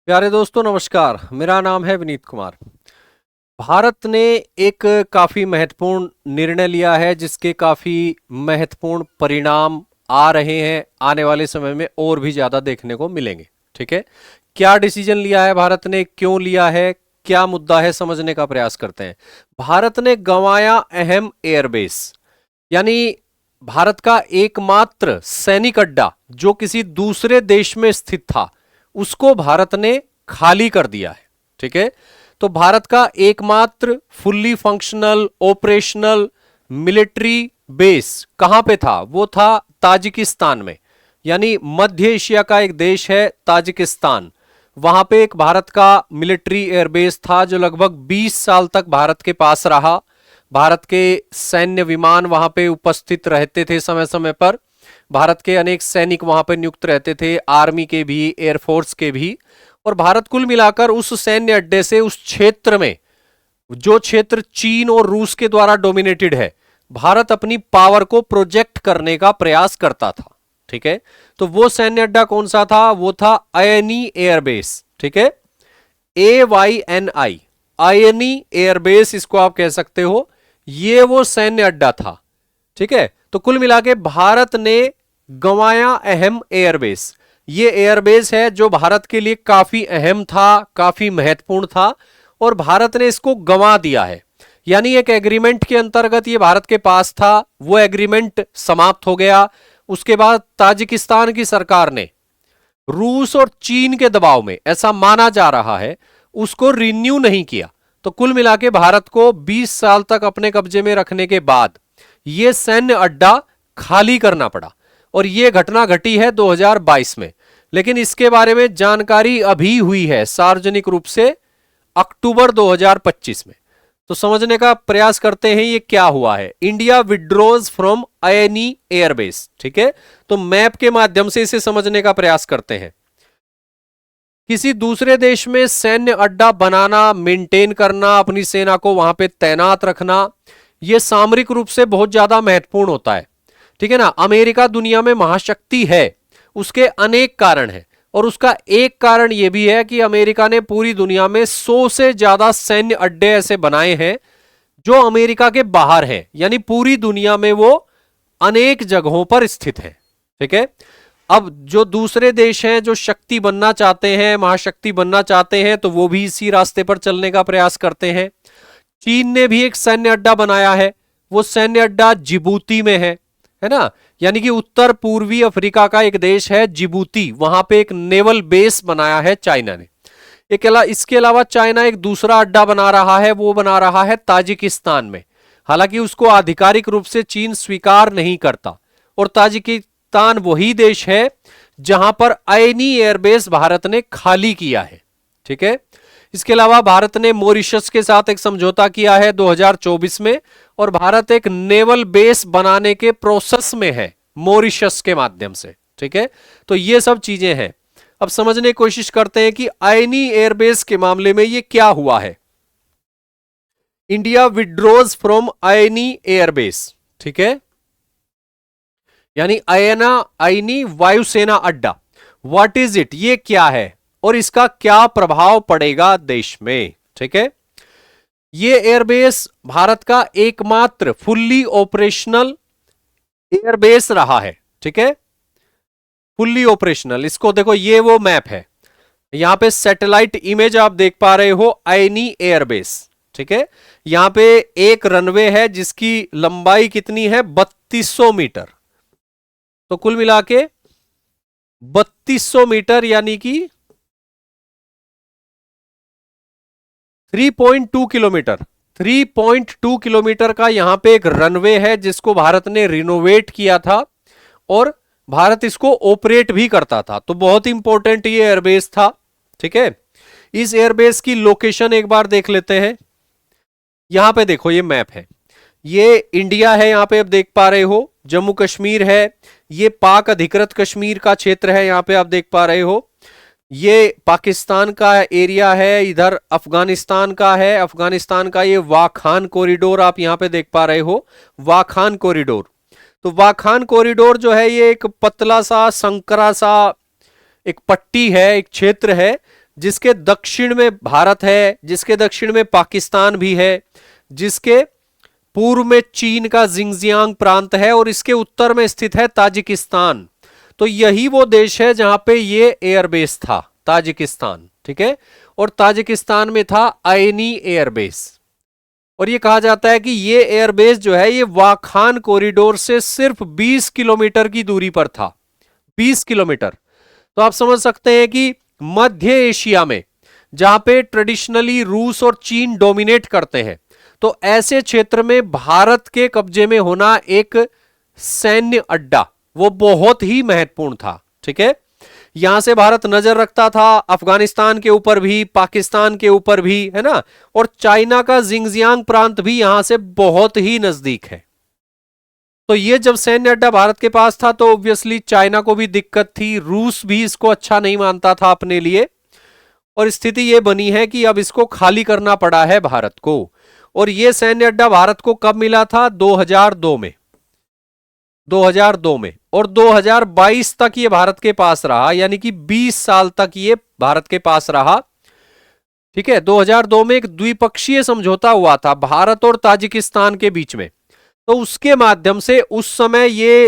प्यारे दोस्तों नमस्कार। मेरा नाम है विनीत कुमार। भारत ने एक काफ़ी महत्वपूर्ण निर्णय लिया है जिसके काफ़ी महत्वपूर्ण परिणाम आ रहे हैं, आने वाले समय में और भी ज़्यादा देखने को मिलेंगे। ठीक है, क्या डिसीजन लिया है भारत ने, क्यों लिया है, क्या मुद्दा है, समझने का प्रयास करते हैं। भारत ने गंवाया अहम एयरबेस, यानी भारत का एकमात्र सैनिक अड्डा जो किसी दूसरे देश में स्थित था उसको भारत ने खाली कर दिया है। ठीक है, तो भारत का एकमात्र fully functional operational military base कहां पे था? वो था ताजिकिस्तान में, यानी मध्य एशिया का एक देश है ताजिकिस्तान। वहां पे एक भारत का मिलिट्री एयरबेस था जो लगभग 20 साल तक भारत के पास रहा। भारत के सैन्य विमान वहां पे उपस्थित रहते थे समय समय पर। भारत के अनेक सैनिक वहां पर नियुक्त रहते थे, आर्मी के भी, एयरफोर्स के भी। और भारत कुल मिलाकर उस सैन्य अड्डे से उस क्षेत्र में, जो क्षेत्र चीन और रूस के द्वारा डोमिनेटेड है, भारत अपनी पावर को प्रोजेक्ट करने का प्रयास करता था। ठीक है, तो वो सैन्य अड्डा कौन सा था? वो था अयनी एयरबेस। ठीक है, AYNI, अयनी एयरबेस इसको आप कह सकते हो। ये वो सैन्य अड्डा था। ठीक है, तो कुल मिला के भारत ने गंवाया अहम एयरबेस। ये एयरबेस है जो भारत के लिए काफी अहम था, काफी महत्वपूर्ण था, और भारत ने इसको गंवा दिया है। यानी एक एग्रीमेंट के अंतर्गत ये भारत के पास था, वो एग्रीमेंट समाप्त हो गया। उसके बाद ताजिकिस्तान की सरकार ने रूस और चीन के दबाव में, ऐसा माना जा रहा है, उसको रिन्यू नहीं किया। तो कुल मिला के भारत को 20 साल तक अपने कब्जे में रखने के बाद यह सैन्य अड्डा खाली करना पड़ा। और यह घटना घटी है 2022 में, लेकिन इसके बारे में जानकारी अभी हुई है सार्वजनिक रूप से अक्टूबर 2025 में। तो समझने का प्रयास करते हैं ये क्या हुआ है। India withdraws from Ayni airbase. ठीक है, तो मैप के माध्यम से इसे समझने का प्रयास करते हैं। किसी दूसरे देश में सैन्य अड्डा बनाना, मेंटेन करना, अपनी सेना को वहां पे तैनात रखना, यह सामरिक रूप से बहुत ज्यादा महत्वपूर्ण होता है। ठीक है ना, अमेरिका दुनिया में महाशक्ति है, उसके अनेक कारण हैं, और उसका एक कारण यह भी है कि अमेरिका ने पूरी दुनिया में 100 से ज्यादा सैन्य अड्डे ऐसे बनाए हैं जो अमेरिका के बाहर हैं, यानी पूरी दुनिया में वो अनेक जगहों पर स्थित है। ठीक है, अब जो दूसरे देश हैं जो शक्ति बनना चाहते हैं, महाशक्ति बनना चाहते हैं, तो वो भी इसी रास्ते पर चलने का प्रयास करते हैं। चीन ने भी एक सैन्य अड्डा बनाया है, वो सैन्य अड्डा जिबूती में है ना, यानी कि उत्तर पूर्वी अफ्रीका का एक देश है जिबूती, वहां पे एक नेवल बेस बनाया है चाइना ने। इसके अलावा चाइना एक दूसरा अड्डा बना रहा है, वो बना रहा है ताजिकिस्तान में। हालांकि उसको आधिकारिक रूप से चीन स्वीकार नहीं करता, और ताजिकिस्तान वही देश है जहां पर अयनी एयरबेस भारत ने खाली किया है। ठीक है, इसके अलावा भारत ने मॉरिशस के साथ एक समझौता किया है 2024 में, और भारत एक नेवल बेस बनाने के प्रोसेस में है मॉरिशस के माध्यम से। ठीक है, तो ये सब चीजें हैं। अब समझने की कोशिश करते हैं कि अयनी एयरबेस के मामले में ये क्या हुआ है। India withdraws from Ayni airbase. ठीक है, यानी अयनी वायुसेना अड्डा, व्हाट इज इट, ये क्या है और इसका क्या प्रभाव पड़ेगा देश में। ठीक है, ये एयरबेस भारत का एकमात्र फुल्ली ऑपरेशनल एयरबेस रहा है। ठीक है, फुल्ली ऑपरेशनल। इसको देखो, ये वो मैप है, यहां पे सैटेलाइट इमेज आप देख पा रहे हो अयनी एयरबेस। ठीक है, यहां पे एक रनवे है जिसकी लंबाई कितनी है? 3200 मीटर। तो कुल मिला के 3200 मीटर, यानी कि 3.2 किलोमीटर। 3.2 किलोमीटर का यहां पे एक रनवे है जिसको भारत ने रिनोवेट किया था, और भारत इसको ऑपरेट भी करता था। तो बहुत इंपॉर्टेंट ये एयरबेस था। ठीक है, इस एयरबेस की लोकेशन एक बार देख लेते हैं। यहां पे देखो, ये मैप है, ये इंडिया है, यहां पे आप देख पा रहे हो जम्मू कश्मीर है, ये पाक अधिकृत कश्मीर का क्षेत्र है, यहां पे आप देख पा रहे हो। ये पाकिस्तान का एरिया है, इधर अफगानिस्तान का है, अफगानिस्तान का ये वाखान कॉरिडोर आप यहां पे देख पा रहे हो, वाखान कॉरिडोर। तो वाखान कॉरिडोर जो है ये एक पतला सा संकरा सा एक पट्टी है, एक क्षेत्र है जिसके दक्षिण में भारत है, जिसके दक्षिण में पाकिस्तान भी है, जिसके पूर्व में चीन का जिंगजियांग प्रांत है और इसके उत्तर में स्थित है ताजिकिस्तान। तो यही वो देश है जहां पे ये एयरबेस था, ताजिकिस्तान। ठीक है, और ताजिकिस्तान में था आयनी एयरबेस। और ये कहा जाता है कि ये एयरबेस जो है ये वाखान कॉरिडोर से सिर्फ 20 किलोमीटर की दूरी पर था। 20 किलोमीटर। तो आप समझ सकते हैं कि मध्य एशिया में जहां पे ट्रेडिशनली रूस और चीन डोमिनेट करते हैं, तो ऐसे क्षेत्र में भारत के कब्जे में होना एक सैन्य अड्डा वो बहुत ही महत्वपूर्ण था। ठीक है, यहां से भारत नजर रखता था अफगानिस्तान के ऊपर भी, पाकिस्तान के ऊपर भी, है ना, और चाइना का जिंगजियांग प्रांत भी यहां से बहुत ही नजदीक है। तो ये जब सैन्य अड्डा भारत के पास था तो ऑब्वियसली चाइना को भी दिक्कत थी, रूस भी इसको अच्छा नहीं मानता था अपने लिए, और स्थिति ये बनी है कि अब इसको खाली करना पड़ा है भारत को। और ये सैन्य अड्डा भारत को कब मिला था? 2002 में। 2002 में, और 2022 तक ये भारत के पास रहा, यानी कि 20 साल तक ये भारत के पास रहा। ठीक है, 2002 में एक द्विपक्षीय समझौता हुआ था भारत और ताजिकिस्तान के बीच में। तो उसके माध्यम से उस समय ये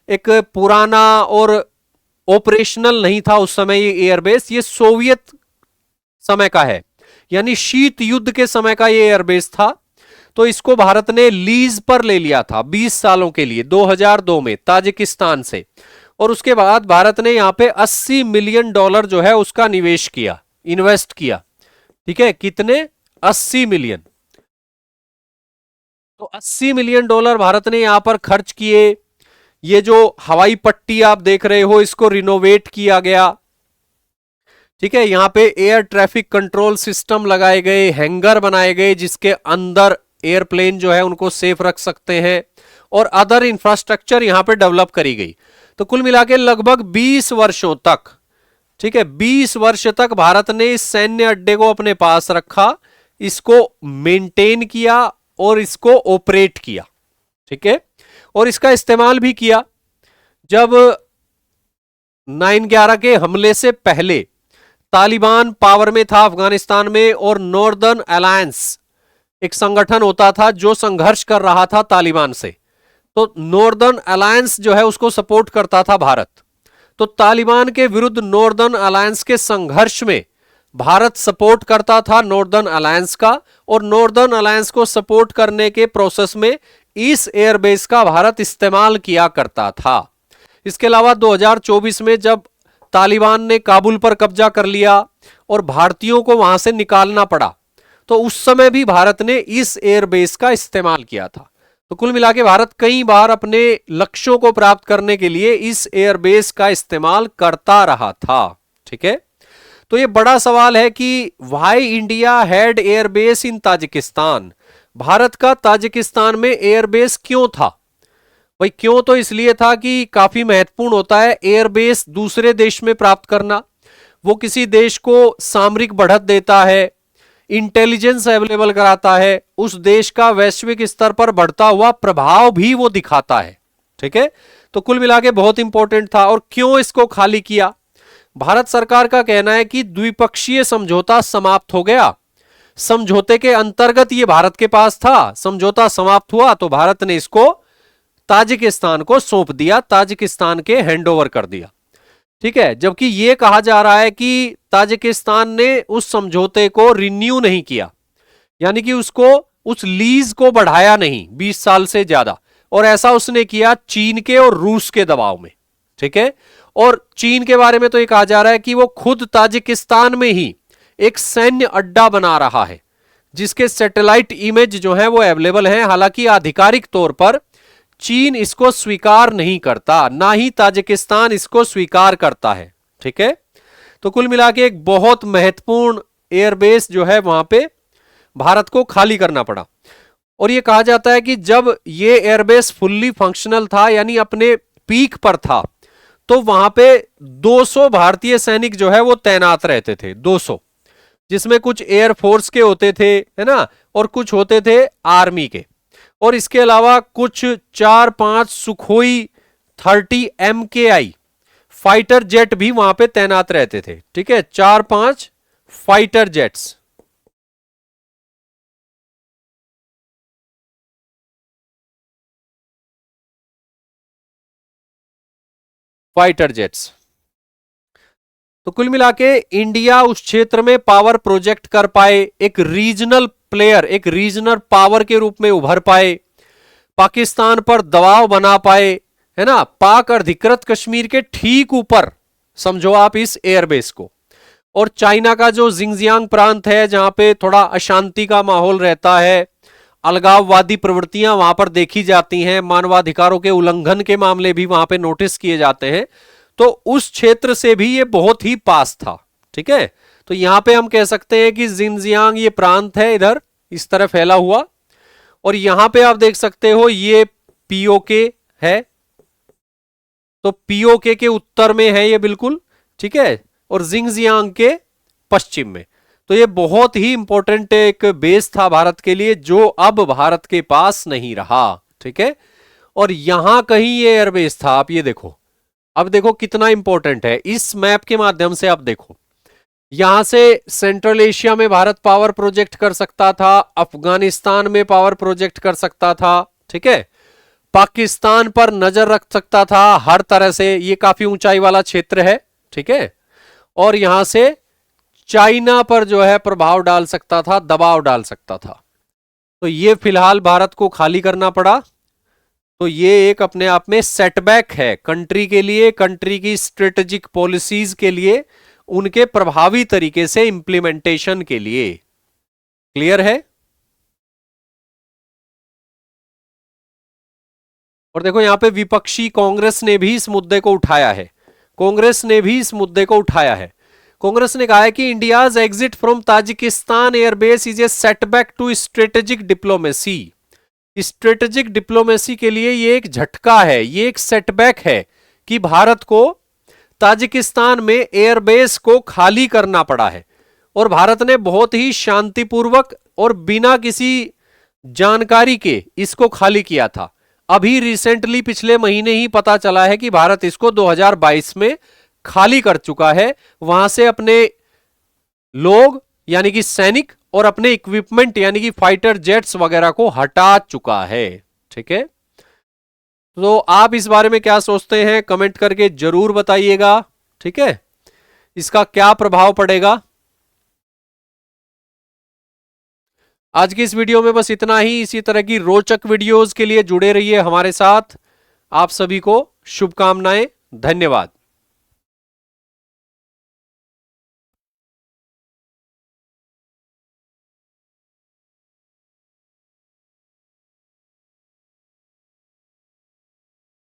एक पुराना और ऑपरेशनल नहीं था उस समय ये एयरबेस, ये सोवियत समय का है, यानी शीत युद्ध के समय का ये एयरबेस था। तो इसको भारत ने लीज पर ले लिया था 20 सालों के लिए 2002 में ताजिकिस्तान से। और उसके बाद भारत ने यहां पे 80 मिलियन डॉलर जो है उसका निवेश किया, इन्वेस्ट किया। ठीक है, कितने? 80 मिलियन। तो 80 मिलियन डॉलर भारत ने यहां पर खर्च किए। ये जो हवाई पट्टी आप देख रहे हो इसको रिनोवेट किया गया। ठीक है, यहां पे एयर ट्रैफिक कंट्रोल सिस्टम लगाए गए, हैंगर बनाए गए जिसके अंदर एयरप्लेन जो है उनको सेफ रख सकते हैं, और अदर इंफ्रास्ट्रक्चर यहां पे डेवलप करी गई। तो कुल मिला के लगभग 20 वर्षों तक, ठीक है, 20 वर्ष तक भारत ने इस सैन्य अड्डे को अपने पास रखा, इसको मेंटेन किया और इसको ऑपरेट किया। ठीक है, और इसका इस्तेमाल भी किया। जब 9/11 के हमले से पहले तालिबान पावर में था अफगानिस्तान में, और नॉर्दर्न अलायंस एक संगठन होता था जो संघर्ष कर रहा था तालिबान से, तो नॉर्दर्न अलायंस जो है उसको सपोर्ट करता था भारत। तो तालिबान के विरुद्ध नॉर्दर्न अलायंस के संघर्ष में भारत सपोर्ट करता था नॉर्दर्न अलायंस का, और नॉर्दर्न अलायंस को सपोर्ट करने के प्रोसेस में इस एयरबेस का भारत इस्तेमाल किया करता था। इसके अलावा 2024 में जब तालिबान ने काबुल पर कब्जा कर लिया और भारतीयों को वहां से निकालना पड़ा, तो उस समय भी भारत ने इस एयरबेस का इस्तेमाल किया था। तो कुल मिला के भारत कई बार अपने लक्ष्यों को प्राप्त करने के लिए इस एयरबेस का इस्तेमाल करता रहा था। ठीक है, तो ये बड़ा सवाल है कि why India had airbase in Tajikistan. Bharat का ताजिकिस्तान में एयरबेस क्यों था? भाई क्यों तो इसलिए था कि काफी महत्वपूर्ण होता है एयरबेस दूसरे देश में प्राप्त करना। वो किसी देश को सामरिक बढ़त देता है, इंटेलिजेंस अवेलेबल कराता है, उस देश का वैश्विक स्तर पर बढ़ता हुआ प्रभाव भी वो दिखाता है। ठीक है, तो कुल मिला के बहुत इंपॉर्टेंट था। और क्यों इसको खाली किया? भारत सरकार का कहना है कि द्विपक्षीय समझौता समाप्त हो गया, समझौते के अंतर्गत ये भारत के पास था, समझौता समाप्त हुआ तो भारत ने इसको ताजिकिस्तान को सौंप दिया, ताजिकिस्तान के हैंडओवर कर दिया। ठीक है, जबकि यह कहा जा रहा है कि ताजिकिस्तान ने उस समझौते को रिन्यू नहीं किया, यानी कि उसको उस लीज को बढ़ाया नहीं 20 साल से ज्यादा, और ऐसा उसने किया चीन के और रूस के दबाव में। ठीक है, और चीन के बारे में तो यह कहा जा रहा है कि वो खुद ताजिकिस्तान में ही एक सैन्य अड्डा बना रहा है जिसके सैटेलाइट इमेज जो है वो अवेलेबल हैं। हालांकि आधिकारिक तौर पर चीन इसको स्वीकार नहीं करता, ना ही ताजिकिस्तान इसको स्वीकार करता है। ठीक है, तो कुल मिला के एक बहुत महत्वपूर्ण एयरबेस जो है वहां पे भारत को खाली करना पड़ा। और यह कहा जाता है कि जब ये एयरबेस फुल्ली फंक्शनल था, यानी अपने पीक पर था, तो वहां पे 200 भारतीय सैनिक जो है वो तैनात रहते थे। 200, जिसमें कुछ एयरफोर्स के होते थे, है ना, और कुछ होते थे आर्मी के। और इसके अलावा कुछ 4-5 सुखोई 30 MKI फाइटर जेट भी वहां पे तैनात रहते थे। ठीक है, 4-5 फाइटर जेट्स। Fighter jets. तो कुल मिला के इंडिया उस क्षेत्र में पावर प्रोजेक्ट कर पाए, एक रीजनल प्लेयर, एक रीजनल पावर के रूप में उभर पाए, पाकिस्तान पर दबाव बना पाए, है ना, पाक अधिकृत कश्मीर के ठीक ऊपर समझो आप इस एयरबेस को। और चाइना का जो जिंगजियांग प्रांत है, जहां पे थोड़ा अशांति का माहौल रहता है, अलगाववादी प्रवृत्तियां वहां पर देखी जाती हैं, मानवाधिकारों के उल्लंघन के मामले भी वहां पे नोटिस किए जाते हैं, तो उस क्षेत्र से भी ये बहुत ही पास था। ठीक है, तो यहां पे हम कह सकते हैं कि जिंगजियांग ये प्रांत है इधर इस तरह फैला हुआ, और यहां पे आप देख सकते हो ये पीओके है, तो पीओके के उत्तर में है ये बिल्कुल, ठीक है, और जिंगजियांग के पश्चिम में। तो ये बहुत ही इंपॉर्टेंट एक बेस था भारत के लिए, जो अब भारत के पास नहीं रहा। ठीक है, और यहां कहीं ये एयरबेस था, आप ये देखो, अब देखो कितना इंपॉर्टेंट है, इस मैप के माध्यम से आप देखो, यहां से सेंट्रल एशिया में भारत पावर प्रोजेक्ट कर सकता था, अफगानिस्तान में पावर प्रोजेक्ट कर सकता था, ठीक है, पाकिस्तान पर नजर रख सकता था हर तरह से, ये काफी ऊंचाई वाला क्षेत्र है, ठीक है, और यहां से चाइना पर जो है प्रभाव डाल सकता था, दबाव डाल सकता था। तो ये फिलहाल भारत को खाली करना पड़ा। तो ये एक अपने आप में सेटबैक है कंट्री के लिए, कंट्री की स्ट्रेटेजिक पॉलिसीज के लिए, उनके प्रभावी तरीके से इंप्लीमेंटेशन के लिए। क्लियर है? और देखो यहां पे विपक्षी कांग्रेस ने भी इस मुद्दे को उठाया है, कांग्रेस ने भी इस मुद्दे को उठाया है। कांग्रेस ने कहा है कि India's exit from Tajikistan airbase is a setback to strategic diplomacy. Strategic diplomacy के लिए ये एक झटका है, ये एक सेटबैक है कि भारत को ताजिकिस्तान में एयरबेस को खाली करना पड़ा है, और भारत ने बहुत ही शांतिपूर्वक और बिना किसी जानकारी के इसको खाली किया था। अभी रिसेंटली पिछले महीने ही पता चला है कि भारत इसको 2022 में खाली कर चुका है, वहां से अपने लोग यानी कि सैनिक और अपने इक्विपमेंट यानी कि फाइटर जेट्स वगैरह को हटा चुका है। ठीक है, तो आप इस बारे में क्या सोचते हैं कमेंट करके जरूर बताइएगा। ठीक है, इसका क्या प्रभाव पड़ेगा। आज की इस वीडियो में बस इतना ही। इसी तरह की रोचक वीडियोस के लिए जुड़े रहिए हमारे साथ। आप सभी को शुभकामनाएं, धन्यवाद।